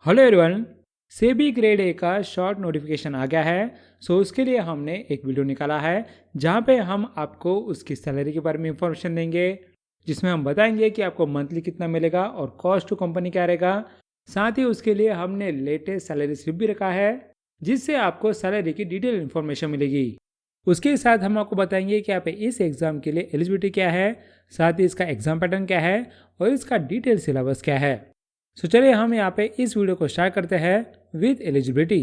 Hello everyone. SEBI grade A का short notification आ गया है। उसके लिए हमने एक वीडियो निकाला है जहाँ पे हम आपको उसकी सैलरी के बारे में इंफॉर्मेशन देंगे, जिसमें हम बताएंगे कि आपको मंथली कितना मिलेगा और कॉस्ट टू कंपनी क्या रहेगा। साथ ही उसके लिए हमने लेटेस्ट सैलरी स्लिप भी रखा है जिससे आपको सैलरी की डिटेल इन्फॉर्मेशन मिलेगी। उसके साथ हम आपको बताएंगे कि आप इस एग्ज़ाम के लिए एलिजिबिलिटी क्या है, साथ ही इसका एग्ज़ाम पैटर्न क्या है और इसका डिटेल सिलेबस क्या है। चलिए हम यहाँ पे इस वीडियो को स्टार्ट करते हैं विद एलिजिबिलिटी।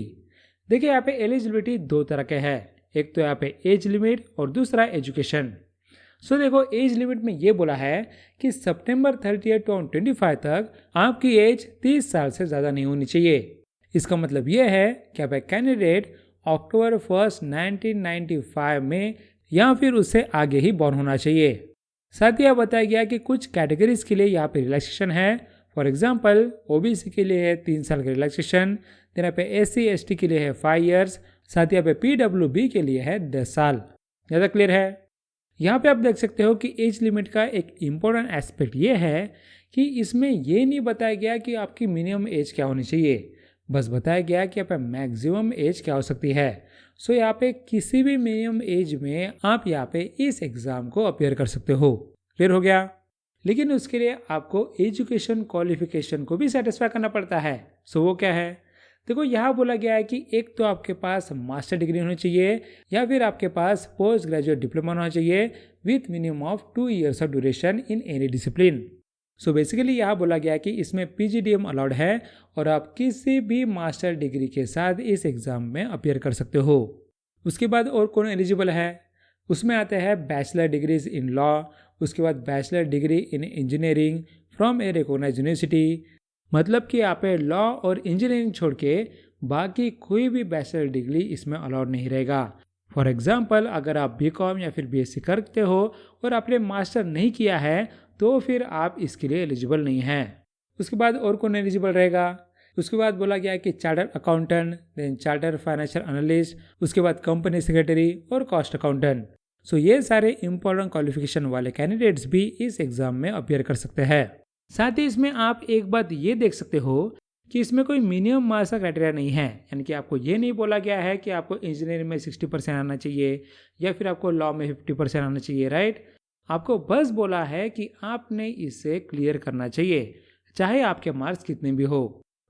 देखिए यहाँ पे एलिजिबिलिटी दो तरह के हैं, एक तो यहाँ पे एज लिमिट और दूसरा एजुकेशन। देखो एज लिमिट में ये बोला है कि सितंबर 30 2025 तक आपकी एज 30 साल से ज़्यादा नहीं होनी चाहिए। इसका मतलब ये है कि आप कैंडिडेट अक्टूबर 1 1995 में या फिर उससे आगे ही बॉर्न होना चाहिए। साथ ही यह बताया गया कि कुछ कैटेगरीज के लिए यहाँ पे रिलैक्सेशन है। फॉर एग्जाम्पल ओबीसी के लिए है 3 साल का रिलैक्सेशन, देन यहाँ पे SC/ST के लिए है 5 ईयर्स, साथ ही यहाँ पे PWB के लिए है 10 साल। ज़्यादा क्लियर है। यहाँ पे आप देख सकते हो कि एज लिमिट का एक इम्पोर्टेंट एस्पेक्ट ये है कि इसमें ये नहीं बताया गया कि आपकी मिनिमम एज क्या होनी चाहिए, बस बताया गया कि यहाँ पे मैक्सिमम एज क्या हो सकती है। यहाँ पे किसी भी मिनिमम एज में आप यहाँ पे इस एग्ज़ाम को अपियर कर सकते हो। क्लियर हो गया। लेकिन उसके लिए आपको एजुकेशन क्वालिफिकेशन को भी सेटिस्फाई करना पड़ता है। वो क्या है? देखो यहाँ बोला गया है कि एक तो आपके पास मास्टर डिग्री होनी चाहिए या फिर आपके पास पोस्ट ग्रेजुएट डिप्लोमा होना चाहिए with minimum of 2 years of duration in any discipline. Basically यहाँ बोला गया है कि इसमें PGDM अलाउड है और आप किसी भी मास्टर डिग्री के साथ इस एग्ज़ाम में अपियर कर सकते हो। उसके बाद और कौन एलिजिबल है? उसमें आते हैं बैचलर डिग्रीज इन लॉ, उसके बाद bachelor degree in engineering from a recognized university. मतलब कि आप लॉ और इंजीनियरिंग छोड़ के बाकी कोई भी बैचलर डिग्री इसमें अलाउड नहीं रहेगा। फॉर एग्जांपल अगर आप BCom या फिर BSc करते हो और आपने मास्टर नहीं किया है तो फिर आप इसके लिए एलिजिबल नहीं हैं। उसके बाद और कौन एलिजिबल रहेगा? उसके बाद बोला गया कि chartered accountant, then chartered financial analyst, उसके बाद कंपनी सेक्रेटरी और कॉस्ट अकाउंटेंट। ये सारे इंपॉर्टेंट क्वालिफिकेशन वाले कैंडिडेट्स भी इस एग्जाम में अपियर कर सकते हैं। साथ ही इसमें आप एक बात ये देख सकते हो कि इसमें कोई मिनिमम मार्क्स का क्राइटेरिया नहीं है, यानी कि आपको ये नहीं बोला गया है कि आपको इंजीनियरिंग में 60% आना चाहिए या फिर आपको लॉ में 50% आना चाहिए, राइट। आपको बस बोला है कि आपने इसे क्लियर करना चाहिए चाहे आपके मार्क्स कितने भी हो।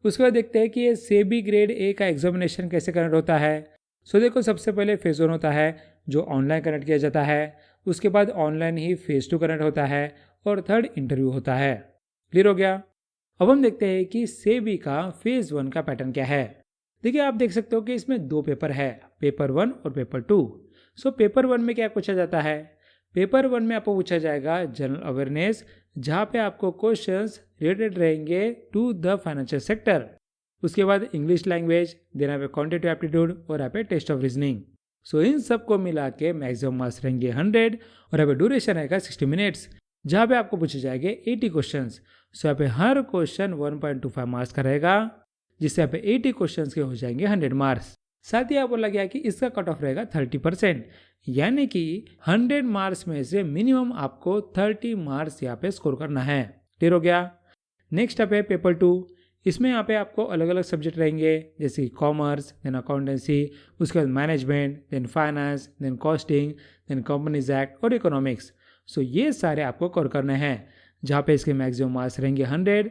उसके बाद देखते हैं कि ये सेबी ग्रेड ए का एग्जामिनेशन कैसे कंडक्ट होता है। देखो सबसे पहले फेज 1 होता है जो ऑनलाइन कनेक्ट किया जाता है, उसके बाद ऑनलाइन ही फेज 2 कनेक्ट होता है और थर्ड इंटरव्यू होता है। क्लियर हो गया। अब हम देखते हैं कि सेबी का फेज 1 का पैटर्न क्या है। देखिए आप देख सकते हो कि इसमें 2 पेपर है, पेपर 1 और पेपर 2। पेपर 1 में क्या पूछा जाता है? पेपर 1 में आपको पूछा जाएगा जनरल अवेयरनेस, जहाँ पे आपको क्वेश्चंस रिलेटेड रहेंगे टू द फाइनेंशियल सेक्टर। उसके बाद इंग्लिश लैंग्वेज, देन यहाँ पे क्वांटिटेटिव एप्टीट्यूड और यहाँ पे टेस्ट ऑफ रीजनिंग। इन सब को मिला के मैक्सिमम मार्क्स रहेंगे 100 और यहाँ पे ड्यूरेशन रहेगा 60 मिनट्स, जहाँ पे आपको पूछे जाएंगे 80 क्वेश्चन। यहाँ पे हर क्वेश्चन 1.25 मार्क्स का रहेगा, जिससे यहाँ पे 80 क्वेश्चन के हो जाएंगे 100 मार्क्स। साथ ही यहाँ बोला गया कि इसका कट ऑफ रहेगा 30%, यानी कि 100 मार्क्स में से मिनिमम आपको 30 मार्क्स यहाँ पे स्कोर करना है। क्लियर हो गया। नेक्स्ट अब है पेपर 2। इसमें यहाँ पे आपको अलग अलग सब्जेक्ट रहेंगे, जैसे कॉमर्स, देन अकाउंटेंसी, उसके बाद management, then finance, then costing, then companies act और इकोनॉमिक्स। ये सारे आपको कवर करने हैं, जहाँ पे इसके मैक्सिमम मार्क्स रहेंगे 100।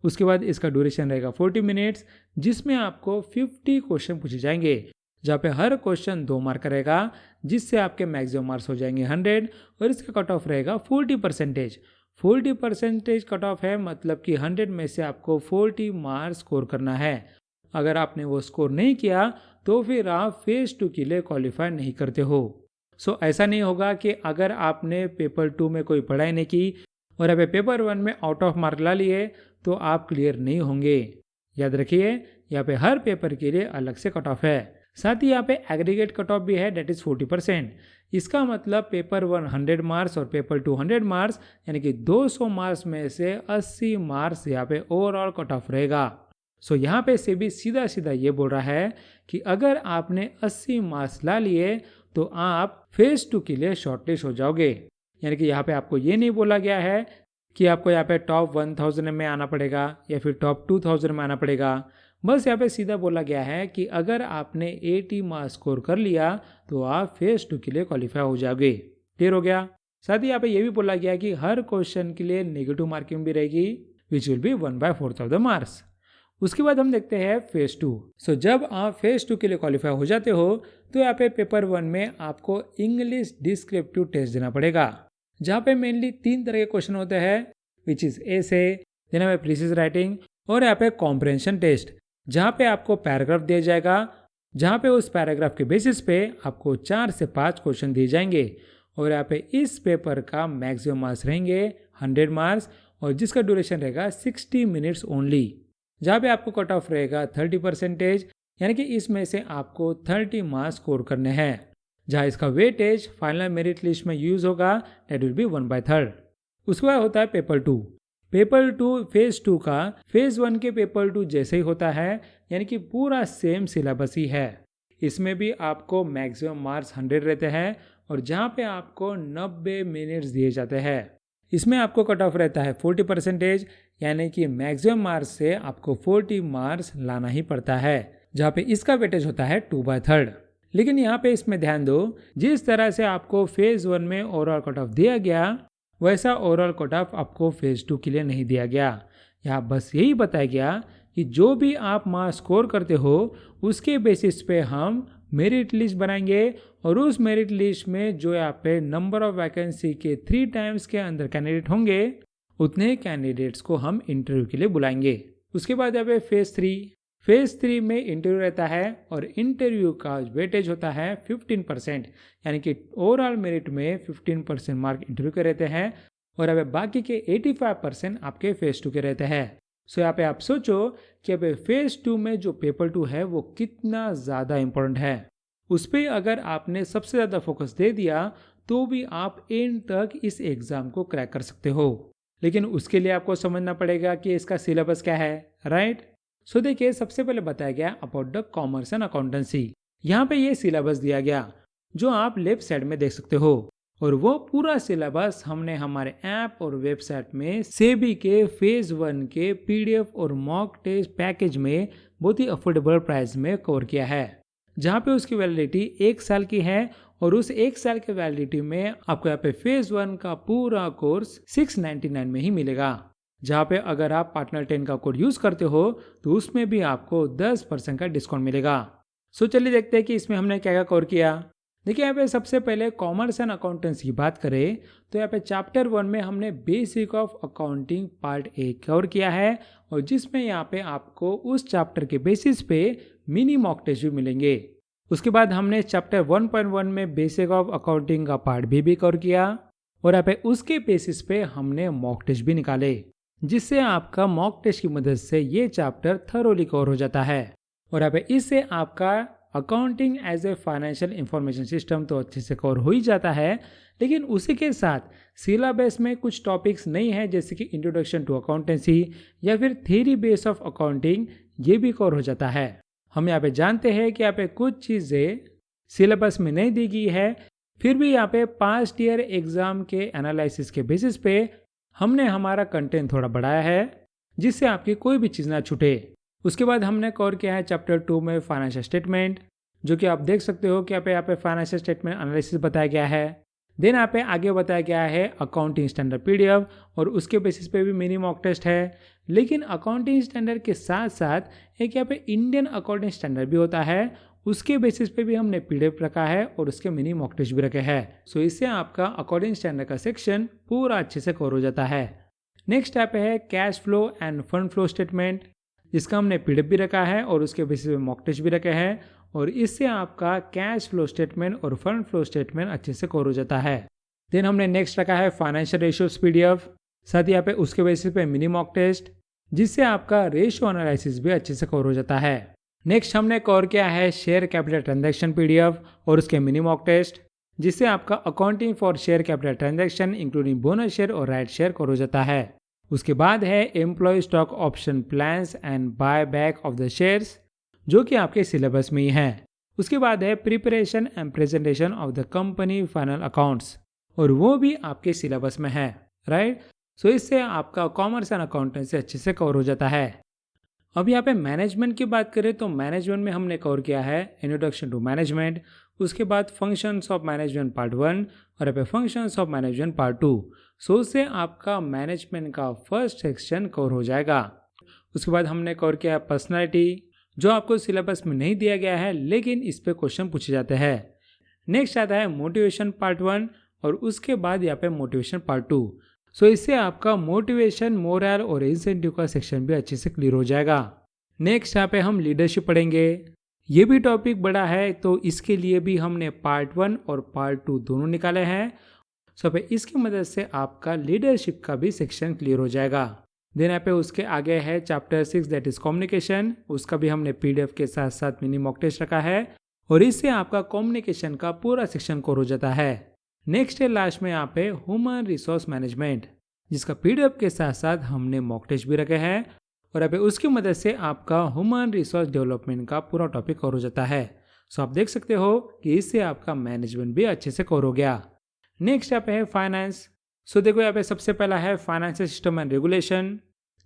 उसके बाद इसका ड्यूरेशन रहेगा 40 मिनट्स, जिसमें आपको 50 क्वेश्चन पूछे जाएंगे, जहाँ पे हर क्वेश्चन 2 मार्क रहेगा, जिससे आपके मैक्सिमम मार्क्स हो जाएंगे 100 और इसका कट ऑफ रहेगा 40%। 40% कट ऑफ है, मतलब कि 100 में से आपको 40 मार्क्स स्कोर करना है। अगर आपने वो स्कोर नहीं किया तो फिर आप फेज 2 के लिए क्वालिफाई नहीं करते हो। ऐसा नहीं होगा कि अगर आपने पेपर 2 में कोई पढ़ाई नहीं की और अब पेपर 1 में आउट ऑफ मार्क ला लिए तो आप क्लियर नहीं होंगे। याद रखिए यहाँ पे हर पेपर के लिए अलग से कट ऑफ है। साथ ही यहाँ पे एग्रीगेट कट ऑफ भी है, डेट इज 40%। इसका मतलब पेपर 1 100 मार्क्स और पेपर 2 100 मार्क्स, यानी कि 200 मार्क्स में से 80 मार्क्स यहाँ पे ओवरऑल कट ऑफ रहेगा। यहाँ पे से भी सीधा सीधा ये बोल रहा है कि अगर आपने 80 मार्क्स ला लिए तो आप फेज 2 के लिए शॉर्टलिस्ट हो जाओगे। यानी कि यहाँ पे आपको ये नहीं बोला गया है कि आपको यहाँ पे टॉप 1000 में आना पड़ेगा या फिर टॉप 2000 में आना पड़ेगा। बस यहाँ पे सीधा बोला गया है कि अगर आपने 80 मार्क्स स्कोर कर लिया तो आप फेज 2 के लिए क्वालिफाई हो जाओगे। क्लियर हो गया। साथ ही यहाँ पे ये भी बोला गया कि हर क्वेश्चन के लिए नेगेटिव मार्किंग भी रहेगी, which will be 1/4 of the marks. उसके बाद हम देखते हैं फेज 2। सो जब आप फेज 2 के लिए क्वालिफाई हो जाते हो तो यहाँ पे पेपर 1 में आपको इंग्लिश डिस्क्रिप्टिव टेस्ट देना पड़ेगा, जहाँ पे मेनली 3 तरह के क्वेश्चन होते हैं, विच इज एसे, देन यहाँ पे प्रीसिज राइटिंग और यहाँ पे कॉम्प्रहेंशन टेस्ट, जहाँ पे आपको पैराग्राफ दिया जाएगा, जहाँ पे उस पैराग्राफ के बेसिस पे आपको 4 से 5 क्वेश्चन दिए जाएंगे और यहाँ पे इस पेपर का मैक्सिमम मार्क्स रहेंगे 100 मार्क्स और जिसका ड्यूरेशन रहेगा 60 मिनट्स ओनली, जहाँ पे आपको कट ऑफ रहेगा 30%, यानी कि इसमें से आपको 30 मार्क्स स्कोर करने हैं, जहाँ इसका वेटेज फाइनल मेरिट लिस्ट में यूज होगा, दैट विल बी 1/3। उसके बाद होता है पेपर 2। पेपर 2 फेज 2 का फेज 1 के पेपर 2 जैसे ही होता है, यानी कि पूरा सेम सिलेबस ही है। इसमें भी आपको मैक्सिमम मार्क्स 100 रहते हैं और जहाँ पे आपको 90 मिनट्स दिए जाते हैं। इसमें आपको कट ऑफ रहता है 40%, यानी कि मैक्सिमम मार्क्स से आपको 40 मार्क्स लाना ही पड़ता है, जहाँ पे इसका वेटेज होता है 2/3। लेकिन यहाँ पे इसमें ध्यान दो, जिस तरह से आपको फेज 1 में ओवरऑल कट ऑफ दिया गया वैसा ओवरऑल कट ऑफ आपको फेज 2 के लिए नहीं दिया गया। यहाँ बस यही बताया गया कि जो भी आप मार्क्स स्कोर करते हो उसके बेसिस पे हम मेरिट लिस्ट बनाएंगे और उस मेरिट लिस्ट में जो यहाँ पे नंबर ऑफ वैकेंसी के 3 टाइम्स के अंदर कैंडिडेट होंगे उतने कैंडिडेट्स को हम इंटरव्यू के लिए बुलाएंगे। उसके बाद यहाँ पे फेज 3 में इंटरव्यू रहता है और इंटरव्यू का वेटेज होता है 15%, यानी कि ओवरऑल मेरिट में 15% मार्क इंटरव्यू के रहते हैं और अब बाकी के 85% आपके फेज 2 के रहते हैं। सो यहाँ पे आप सोचो कि अब फेज 2 में जो पेपर 2 है वो कितना ज़्यादा इम्पोर्टेंट है। उस पर अगर आपने सबसे ज़्यादा फोकस दे दिया तो भी आप एंड तक इस एग्ज़ाम को क्रैक कर सकते हो, लेकिन उसके लिए आपको समझना पड़ेगा कि इसका सिलेबस क्या है, राइट। सो देखिए, सबसे पहले बताया गया about the commerce and accountancy. यहाँ पे ये सिलेबस दिया गया जो आप लेफ्ट साइड में देख सकते हो, और वो पूरा सिलेबस हमने हमारे ऐप और वेबसाइट में सेबी के फेज 1 के पीडीएफ और मॉक टेस्ट पैकेज में बहुत ही अफोर्डेबल प्राइस में कवर किया है, जहाँ पे उसकी वैलिडिटी 1 साल की है और उस 1 साल के वैलिडिटी में आपको यहाँ पे फेज 1 का पूरा कोर्स 699 में ही मिलेगा, जहाँ पे अगर आप पार्टनर 10 का कोड यूज करते हो तो उसमें भी आपको 10% का डिस्काउंट मिलेगा। सो चलिए देखते हैं कि इसमें हमने क्या क्या कवर किया। देखिए, यहाँ पे सबसे पहले कॉमर्स एंड अकाउंटेंसी की बात करें तो यहाँ पे चैप्टर 1 में हमने basic of accounting part 1 cover किया है और जिसमें यहाँ पे आपको उस चैप्टर के बेसिस पे मिनी मॉक टेस्ट भी मिलेंगे। उसके बाद हमने चैप्टर 1.1 में बेसिक ऑफ अकाउंटिंग का पार्ट भी कवर किया और यहाँ पे उसके बेसिस पे हमने मॉक टेस्ट भी निकाले, जिससे आपका मॉक टेस्ट की मदद से ये चैप्टर थरोली कवर हो जाता है और यहाँ पे इससे आपका accounting as a financial information system तो अच्छे से कवर हो ही जाता है, लेकिन उसी के साथ सिलेबस में कुछ टॉपिक्स नहीं है, जैसे कि इंट्रोडक्शन टू अकाउंटेंसी या फिर थ्योरी बेस ऑफ अकाउंटिंग, ये भी कवर हो जाता है। हम यहाँ पे जानते हैं कि यहाँ पे कुछ चीज़ें सिलेबस में नहीं दी गई है, फिर भी यहाँ पे पास्ट ईयर एग्जाम के एनालिसिस के बेसिस पे हमने हमारा कंटेंट थोड़ा बढ़ाया है, जिससे आपकी कोई भी चीज़ ना छूटे। उसके बाद हमने कवर किया है चैप्टर 2 में फाइनेंशियल स्टेटमेंट, जो कि आप देख सकते हो कि यहाँ पे फाइनेंशियल स्टेटमेंट एनालिसिस बताया गया है। देन यहाँ पे आगे बताया गया है अकाउंटिंग स्टैंडर्ड पीडीएफ और उसके बेसिस पे भी मिनी मॉक टेस्ट है। लेकिन अकाउंटिंग स्टैंडर्ड के साथ साथ एक यहाँ पे इंडियन अकाउंटिंग स्टैंडर्ड भी होता है, उसके बेसिस पे भी हमने पीडीएफ रखा है और उसके मिनी मॉक टेस्ट भी रखे हैं। सो इससे आपका अकाउंटिंग स्टैंडर्ड का सेक्शन पूरा अच्छे से कवर हो जाता है। नेक्स्ट यहाँ पे है cash flow end fund flow statement, जिसका हमने पीडीएफ भी रखा है और उसके बेसिस पे मॉक टेस्ट भी रखे हैं और इससे आपका कैश फ्लो स्टेटमेंट और फंड फ्लो स्टेटमेंट अच्छे से कवर हो जाता है। देन हमने नेक्स्ट रखा है फाइनेंशियल रेशियोज पीडीएफ, साथ ही यहाँ पे उसके बेसिस पे मिनी मॉक टेस्ट, जिससे आपका रेशियो एनालिसिस भी अच्छे से कवर हो जाता है। नेक्स्ट हमने कवर किया है शेयर कैपिटल ट्रांजैक्शन पीडीएफ और उसके मिनी मॉक टेस्ट, जिससे आपका accounting for share capital transaction including bonus share और राइट शेयर कवर हो जाता है। उसके बाद है employ stock option plans and buy back of the shares, जो कि आपके सिलेबस में ही है। उसके बाद है preparation and presentation of the company final accounts, और वो भी आपके सिलेबस में है, राइट। सो इससे आपका कॉमर्स एंड अकाउंटेंसी अच्छे से कवर हो जाता है। अब यहाँ पे मैनेजमेंट की बात करें तो मैनेजमेंट में हमने कवर किया है इंट्रोडक्शन टू मैनेजमेंट, उसके बाद फंक्शंस ऑफ मैनेजमेंट पार्ट 1 और यहाँ पे फंक्शंस ऑफ मैनेजमेंट पार्ट 2। सो उससे आपका मैनेजमेंट का फर्स्ट सेक्शन कवर हो जाएगा। उसके बाद हमने कवर किया है पर्सनैलिटी, जो आपको सिलेबस में नहीं दिया गया है लेकिन इस पे क्वेश्चन पूछे जाते हैं। नेक्स्ट आता है मोटिवेशन पार्ट 1 और उसके बाद यहाँ पे मोटिवेशन पार्ट 2। सो इससे आपका मोटिवेशन, मोरल और इंसेंटिव का सेक्शन भी अच्छे से क्लियर हो जाएगा। नेक्स्ट यहाँ पे हम लीडरशिप पढ़ेंगे। ये भी टॉपिक बड़ा है तो इसके लिए भी हमने पार्ट 1 और पार्ट 2 दोनों निकाले हैं। सो पे इसकी मदद से आपका लीडरशिप का भी सेक्शन क्लियर हो जाएगा। देन यहाँ पे उसके आगे है चैप्टर 6 दैट इज कम्युनिकेशन, उसका भी हमने PDF के साथ साथ मिनी मॉक टेस्ट रखा है और इससे आपका कम्युनिकेशन का पूरा सेक्शन कवर हो जाता है। नेक्स्ट है लास्ट में यहाँ पे ह्यूमन रिसोर्स मैनेजमेंट, जिसका PDF के साथ साथ हमने मॉक टेस्ट भी रखे हैं और यहाँ पे उसकी मदद से आपका ह्यूमन रिसोर्स डेवलपमेंट का पूरा टॉपिक कवर हो जाता है। सो आप देख सकते हो कि इससे आपका मैनेजमेंट भी अच्छे से कवर हो गया। नेक्स्ट यहाँ पे है फाइनेंस। सो देखो यहाँ पे सबसे पहला है फाइनेंशियल सिस्टम एंड रेगुलेशन,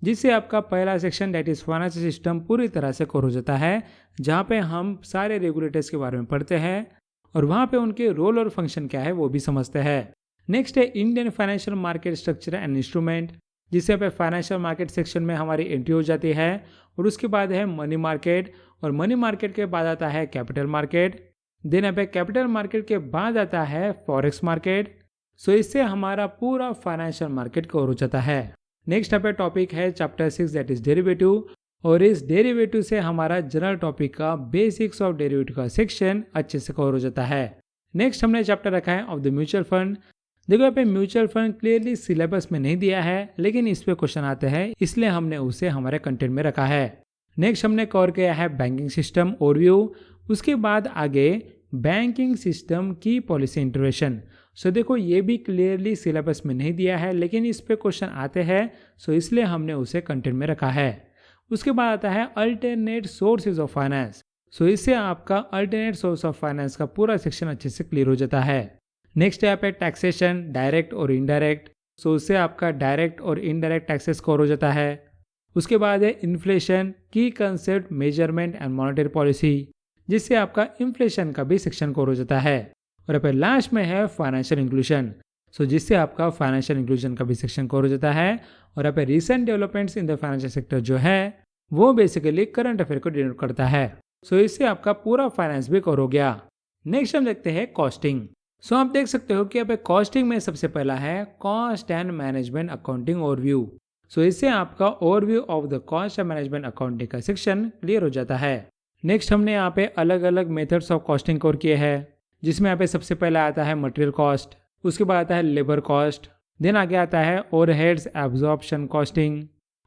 जिससे आपका पहला section that is financial system पूरी तरह से कवर हो जाता है, जहाँ पे हम सारे रेगुलेटर्स के बारे में पढ़ते हैं और वहाँ पे उनके रोल और फंक्शन क्या है वो भी समझते हैं। नेक्स्ट है Indian financial market structure and instrument, जिससे पे फाइनेंशियल मार्केट सेक्शन में हमारी एंट्री हो जाती है और उसके बाद है मनी मार्केट और मनी मार्केट के बाद आता है कैपिटल मार्केट। देन यहाँ पे कैपिटल मार्केट के बाद आता है फॉरेक्स मार्केट। सो इससे हमारा पूरा फाइनेंशियल मार्केट कवर हो जाता है। नेक्स्ट यहाँ पे टॉपिक है चैप्टर 6 दैट इज डेरिवेटिव और इस डेरिवेटिव से हमारा जनरल टॉपिक का बेसिक्स ऑफ डेरिवेटिव का सेक्शन अच्छे से कवर हो जाता है। नेक्स्ट हमने चैप्टर रखा है ऑफ द म्यूचुअल फंड। देखो यहाँ पे म्यूचुअल फंड क्लियरली सिलेबस में नहीं दिया है लेकिन इस पे क्वेश्चन आते हैं, इसलिए हमने उसे हमारे कंटेंट में रखा है। नेक्स्ट हमने कवर किया है बैंकिंग सिस्टम ओवरव्यू, उसके बाद आगे बैंकिंग सिस्टम की पॉलिसी इंटरवेंशन। सो देखो ये भी क्लियरली सिलेबस में नहीं दिया है लेकिन इस पे क्वेश्चन आते हैं, सो इसलिए हमने उसे कंटेंट में रखा है। उसके बाद आता है अल्टरनेट सोर्सेज ऑफ फाइनेंस। सो इससे आपका अल्टरनेट सोर्स ऑफ फाइनेंस का पूरा सेक्शन अच्छे से क्लियर हो जाता है। नेक्स्ट यहाँ पे टैक्सेशन, डायरेक्ट और इनडायरेक्ट। सो उससे आपका डायरेक्ट और इनडायरेक्ट टैक्सेस कवर हो जाता है। उसके बाद है इन्फ्लेशन, की concept, measurement and monetary policy, जिससे आपका इन्फ्लेशन का भी सेक्शन कवर हो जाता है। और यहाँ पे लास्ट में है फाइनेंशियल इंक्लूजन, सो जिससे आपका फाइनेंशियल इंक्लूजन का भी सेक्शन कवर हो जाता है। और यहाँ पे recent developments in the financial sector जो है वो बेसिकली करंट अफेयर को डिनोट करता है। सो इससे आपका पूरा फाइनेंस भी कवर हो गया। नेक्स्ट हम देखते हैं कॉस्टिंग। सो आप देख सकते हो कि यहाँ पे कॉस्टिंग में सबसे पहला है cost and management accounting overview. So इससे आपका overview of the cost and management accounting का सेक्शन क्लियर हो जाता है। नेक्स्ट हमने यहाँ पे अलग अलग मेथड्स ऑफ कॉस्टिंग कवर किए हैं, जिसमें यहाँ पे सबसे पहला आता है मटेरियल कॉस्ट, उसके बाद आता है लेबर कॉस्ट, देन आगे आता है ओवरहेड्स एब्जॉर्प्शन कॉस्टिंग,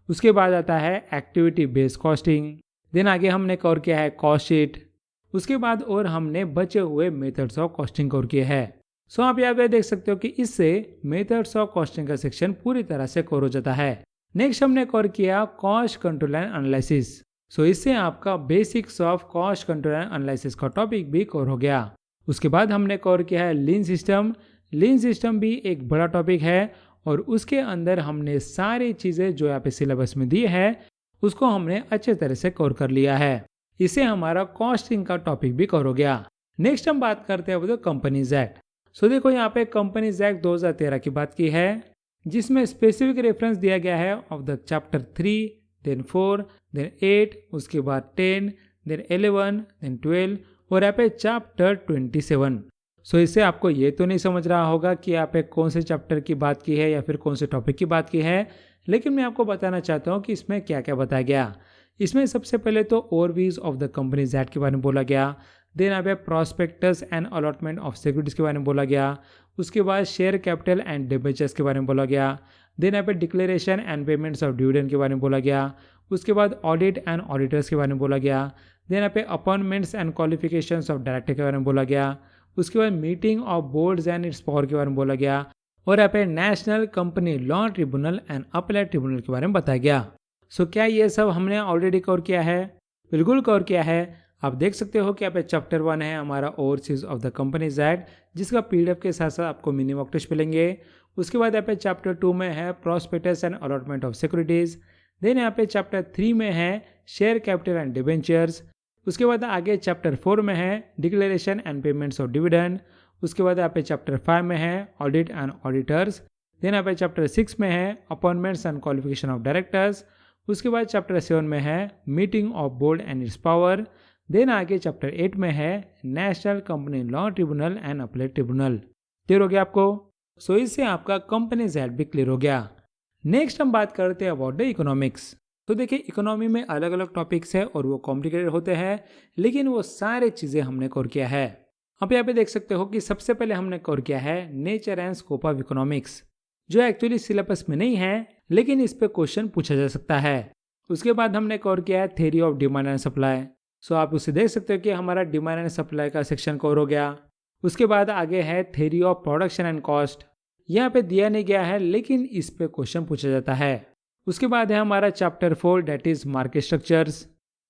उसके बाद आता है एक्टिविटी बेस्ड कॉस्टिंग, देन आगे हमने कवर किया है कॉस्ट शीट, उसके बाद और हमने बचे हुए मेथड्स ऑफ कॉस्टिंग कवर किए हैं। सो आप यहाँ पे देख सकते हो कि इससे मेथड्स ऑफ कॉस्टिंग का सेक्शन पूरी तरह से कवर हो जाता है। नेक्स्ट हमने कवर किया कॉस्ट कंट्रोल एंड एनालिसिस। सो इससे आपका basics of cost control and analysis का टॉपिक भी कवर हो गया। उसके बाद हमने कवर किया है लीन सिस्टम। लीन सिस्टम भी एक बड़ा टॉपिक है और उसके अंदर हमने सारी चीज़ें जो यहाँ पे सिलेबस में दी है उसको हमने अच्छे तरह से कवर कर लिया है। इससे हमारा कॉस्टिंग का टॉपिक भी कवर हो गया। नेक्स्ट हम बात करते हैं वो कंपनीज एक्ट। सो देखो यहाँ पे कंपनीज एक्ट 2013 की बात की है, जिसमें स्पेसिफिक रेफरेंस दिया गया है of the chapter 3, then 4, then 8, उसके बाद 10, देन 11, देन 12 और यहाँ पे चैप्टर 27। सो इससे आपको ये तो नहीं समझ रहा होगा कि यहाँ पे कौन से चैप्टर की बात की है या फिर कौन से टॉपिक की बात की है, लेकिन मैं आपको बताना चाहता हूँ कि इसमें क्या क्या बताया गया। इसमें सबसे पहले तो overviews of the companies act के बारे में बोला गया, देन यहाँ पे prospectus and allotment of securities के बारे में बोला गया, उसके बाद शेयर कैपिटल एंड डिबेंचर्स के बारे में बोला गया, देन यहाँ पे declaration and payments of dividend के बारे में बोला गया, उसके बाद ऑडिट एंड ऑडिटर्स के बारे में बोला गया, देन यहाँ पे appointments and qualifications of director के बारे में बोला गया, उसके बाद meeting of boards and its power के बारे में बोला गया और यहाँ पे national company law tribunal and appellate tribunal के बारे में बताया गया। सो क्या ये सब हमने ऑलरेडी कवर किया है? बिल्कुल कवर किया है। आप देख सकते हो कि यहाँ पे चैप्टर 1 है हमारा overseas of the companies act, जिसका PDF के साथ साथ आपको मिनी मॉक टेस्ट मिलेंगे। उसके बाद यहाँ पे चैप्टर 2 में है prospectus and allotment of securities. Then यहाँ पे चैप्टर 3 में है शेयर कैपिटल एंड डिबेंचर्स। उसके बाद आगे चैप्टर 4 में है declaration and payments of dividend. उसके बाद यहाँ पे चैप्टर 5 में है ऑडिट एंड ऑडिटर्स। देन यहाँ पे चैप्टर 6 में है appointments and qualification of directors. उसके बाद चैप्टर 7 में है meeting of board and its power. Then आगे चैप्टर 8 में है national company law tribunal and appellate tribunal. Clear हो गया आपको? सो इससे आपका कंपनीज एक्ट भी क्लियर हो गया। नेक्स्ट हम बात करते हैं अबाउट द इकोनॉमिक्स। तो देखिए इकोनॉमी में अलग अलग टॉपिक्स है और वो कॉम्प्लिकेटेड होते हैं, लेकिन वो सारे चीज़ें हमने कवर किया है। आप यहाँ पे देख सकते हो कि सबसे पहले हमने कवर किया है nature and scope of economics, जो एक्चुअली सिलेबस में नहीं है लेकिन इस पे क्वेश्चन पूछा जा सकता है। उसके बाद हमने कवर किया है theory of demand and supply. So आप उसे देख सकते हो कि हमारा डिमांड एंड सप्लाई का सेक्शन कवर हो गया। उसके बाद आगे है theory of production and cost. यहाँ पे दिया नहीं गया है लेकिन इस पे क्वेश्चन पूछा जाता है। उसके बाद है हमारा chapter 4 that is market structures.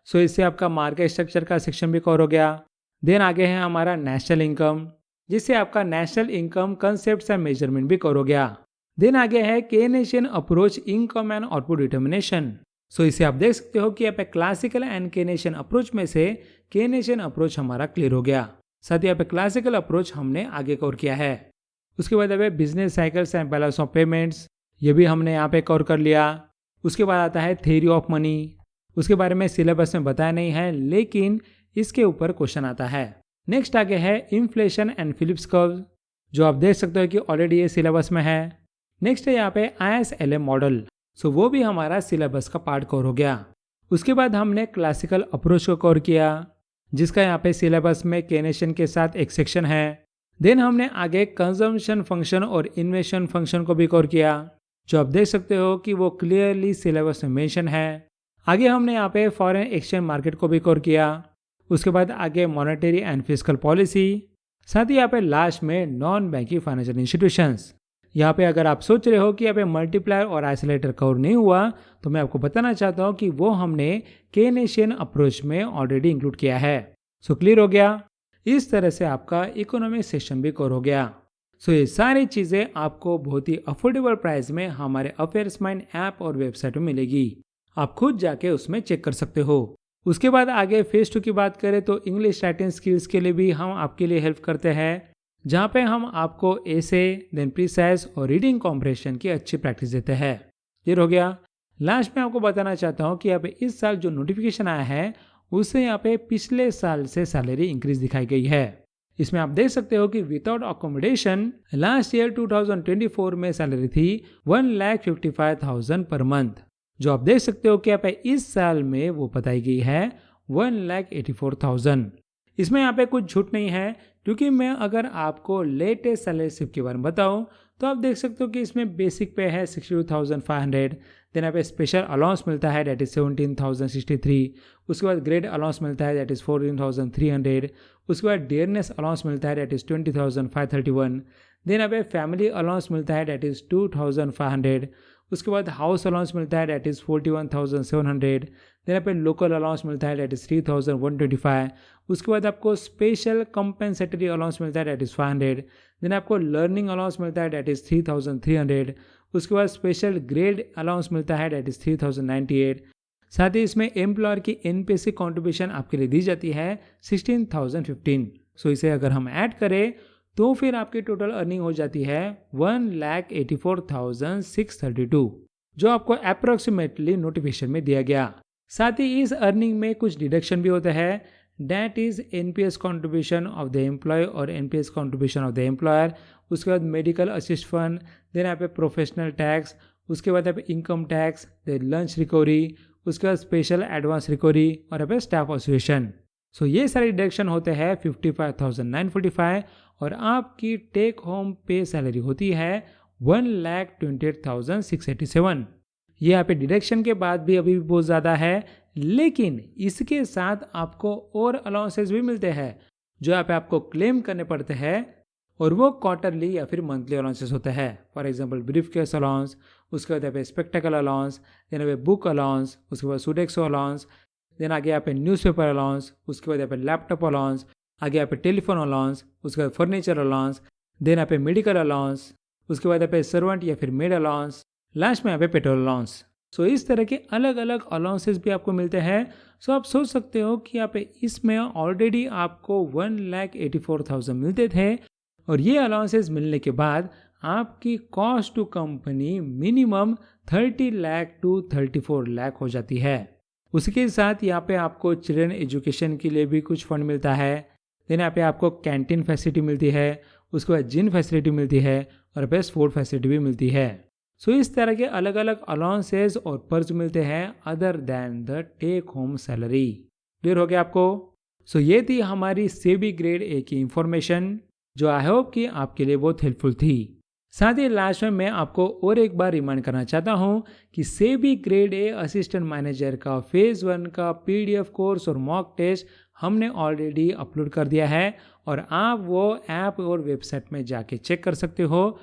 So इससे आपका मार्केट स्ट्रक्चर का सेक्शन भी कवर हो गया। देन आगे है हमारा नेशनल इनकम, जिससे आपका national income concept and measurement भी कवर हो गया। देन आगे है Keynesian approach income and output determination. So इसे आप देख सकते हो कि यहाँ पे क्लासिकल एंड केनेशियन अप्रोच में से केनेशियन अप्रोच हमारा क्लियर हो गया। साथ ही यहाँ पे क्लासिकल अप्रोच हमने आगे कवर किया है। उसके बाद यहाँ पे business cycles and balance of payments, ये भी हमने यहाँ पे कवर कर लिया। उसके बाद आता है थ्योरी ऑफ मनी। उसके बारे में सिलेबस में बताया नहीं है लेकिन इसके ऊपर क्वेश्चन आता है। नेक्स्ट आगे है इन्फ्लेशन एंड फिलिप्स कर्व, जो आप देख सकते हो कि ऑलरेडी ये सिलेबस में है। नेक्स्ट है यहाँ पे ISLM मॉडल। सो वो भी हमारा सिलेबस का पार्ट कवर हो गया। उसके बाद हमने क्लासिकल अप्रोच को कवर किया, जिसका यहाँ पे सिलेबस में केनेशियन के साथ एक सेक्शन है। देन हमने आगे कंजम्पशन फंक्शन और इन्वेस्टमेंट फंक्शन को भी कवर किया, जो आप देख सकते हो कि वो क्लियरली सिलेबस में मेंशन है। आगे हमने यहाँ पे फॉरेन एक्सचेंज मार्केट को भी कवर किया। उसके बाद आगे मॉनेटरी एंड फिस्कल पॉलिसी। साथ ही यहाँ पे लास्ट में नॉन बैंकिंग फाइनेंशियल इंस्टीट्यूशंस। यहाँ पे अगर आप सोच रहे हो कि यहाँ पे मल्टीप्लायर और आइसोलेटर कवर नहीं हुआ, तो मैं आपको बताना चाहता हूँ कि वो हमने केनेशियन अप्रोच में ऑलरेडी इंक्लूड किया है। सो क्लियर हो गया? इस तरह से आपका इकोनॉमिक सेक्शन भी कवर हो गया। सो ये सारी चीज़ें आपको बहुत ही अफोर्डेबल प्राइस में हमारे अफेयर्स माइंड ऐप और वेबसाइट में मिलेगी। आप खुद जाके उसमें चेक कर सकते हो। उसके बाद आगे फेज 2 की बात करें तो इंग्लिश राइटिंग स्किल्स के लिए भी हम आपके लिए हेल्प करते हैं, जहाँ पे हम आपको एसे, देन प्रीसाइज और रीडिंग कॉम्प्रेशन की अच्छी प्रैक्टिस देते हैं। क्लियर हो गया? लास्ट में आपको बताना चाहता हूँ कि यहाँ पे इस साल जो नोटिफिकेशन आया है उससे यहाँ पे पिछले साल से सैलरी इंक्रीज दिखाई गई है। इसमें आप देख सकते हो कि विदाउट अकोमोडेशन लास्ट ईयर 2024 में सैलरी थी 1,55,000 पर मंथ, जो आप देख सकते हो कि यहाँ पे इस साल में वो बताई गई है 1,84,000। इसमें यहाँ पे कुछ झूठ नहीं है, क्योंकि मैं अगर आपको लेटेस्ट सैलरी स्लिप के बारे में बताऊँ तो आप देख सकते हो कि इसमें बेसिक पे है 62,500। देन यहाँ पे स्पेशल अलाउंस मिलता है डेट इज 17,063। उसके बाद ग्रेड अलाउंस मिलता है डेट इज 14,300। उसके बाद डियरनेस अलाउंस मिलता है डेट इज 20,531। देन यहाँ पे फैमिली अलाउंस मिलता है डेट इज 2,500। उसके बाद हाउस अलाउंस मिलता है डेट इज 41,700। देन यहाँ पे लोकल अलाउंस मिलता है डेट इज 3,125। उसके बाद आपको स्पेशल कंपेंसेटरी अलाउंस मिलता है डेट इज 500। देन आपको लर्निंग अलाउंस मिलता है डेट इज 3,300। उसके बाद स्पेशल ग्रेड अलाउंस मिलता है डेट इज 3,098। साथ ही इसमें एम्प्लॉयर की NPSC कॉन्ट्रीब्यूशन आपके लिए दी जाती है 16,015। सो इसे अगर हम ऐड करें तो फिर आपकी टोटल अर्निंग हो जाती है 1,84,632, जो आपको अप्रोक्सीमेटली नोटिफिकेशन में दिया गया। साथ ही इस अर्निंग में कुछ डिडक्शन भी होता है, that is NPS contribution of the employ और NPS contribution of the employer. उसके बाद मेडिकल असिस्ट फंड, देन यहाँ पे प्रोफेशनल टैक्स, उसके बाद यहाँ पे income tax, then lunch recovery, उसके बाद स्पेशल एडवांस रिकवरी और यहाँ पे स्टाफ एसोसिएशन। सो ये सारे डिडक्शन होते हैं 55,945 और आपकी टेक होम पे सैलरी होती है 1,28,687। ये यहाँ पे डिडक्शन के बाद भी अभी भी बहुत ज़्यादा है, लेकिन इसके साथ आपको और अलाउंसेस भी मिलते हैं जो यहाँ पे आपको क्लेम करने पड़ते हैं, और वो क्वार्टरली या फिर मंथली अलाउंसेस होते हैं। For example brief case allowance, उसके बाद यहाँ पे स्पेक्टिकल अलाउंस, देन यहाँ पे बुक अलाउंस, उसके बाद सुडेक्सो अलाउंस, देन आगे यहाँ पे न्यूज़पेपर अलाउंस, उसके बाद यहाँ पे लैपटॉप अलाउंस, आगे यहाँ पे टेलीफोन अलाउंस, उसके बाद फर्नीचर अलाउंस, देन यहाँ पे मेडिकल अलाउंस, उसके बाद यहाँ पे सर्वेंट या फिर मेड अलाउंस, लास्ट में यहाँ पे पेट्रोल अलाउंस। सो इस तरह के अलग अलग अलाउंसेस भी आपको मिलते हैं। सो आप सोच सकते हो कि यहाँ पे इसमें ऑलरेडी आपको 1,84,000 मिलते थे और ये अलाउंसेस मिलने के बाद आपकी cost to company minimum 30 lakh to 34 lakh हो जाती है। उसके साथ यहाँ पे आपको चिल्ड्रन एजुकेशन के लिए भी कुछ फंड मिलता है। देन यहाँ पे आपको कैंटीन फैसिलिटी मिलती है, उसके बाद जिम फैसिलिटी मिलती है और बेस्ट फूड फैसिलिटी भी मिलती है। सो इस तरह के अलग अलग अलाउंसेस और पर्क्स मिलते हैं other than the take home salary. Clear हो गया आपको? सो ये थी हमारी सेबी ग्रेड ए की इंफॉर्मेशन जो आई होप कि आपके लिए बहुत हेल्पफुल थी। साथ ही लास्ट में मैं आपको और एक बार रिमाइंड करना चाहता हूँ कि SEBI grade A assistant manager का फेज़ 1 का PDF कोर्स और मॉक टेस्ट हमने ऑलरेडी अपलोड कर दिया है और आप वो ऐप और वेबसाइट में जाके चेक कर सकते हो।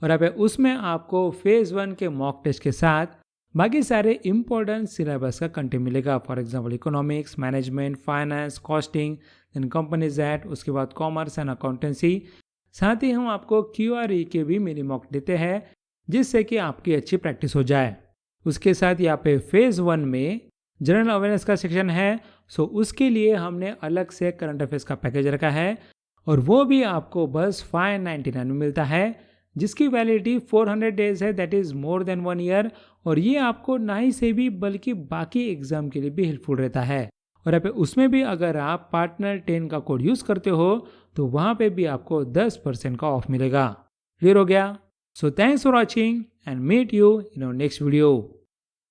और अब उसमें आपको फेज़ 1 के मॉक टेस्ट के साथ बाकी सारे इंपॉर्टेंट सिलेबस का कंटेंट मिलेगा। For example economics, management, finance, costing, then companies act, उसके बाद कॉमर्स एंड अकाउंटेंसी। साथ ही हम आपको QRE के भी मिनी मॉक देते हैं जिससे कि आपकी अच्छी प्रैक्टिस हो जाए। उसके साथ यहाँ पे फेज़ 1 में जनरल अवेयरनेस का सेक्शन है। सो उसके लिए हमने अलग से करंट अफेयर्स का पैकेज रखा है और वो भी आपको बस 599 में मिलता है जिसकी वैलिडिटी 400 डेज है, that is more than 1 year. और ये आपको ना ही से भी बल्कि बाकी एग्जाम के लिए भी हेल्पफुल रहता है। और यहाँ पे उसमें भी अगर आप पार्टनर 10 का कोड यूज़ करते हो तो वहाँ पे भी आपको 10% का ऑफ मिलेगा। क्लियर हो गया? So thanks for watching and meet you in our next video.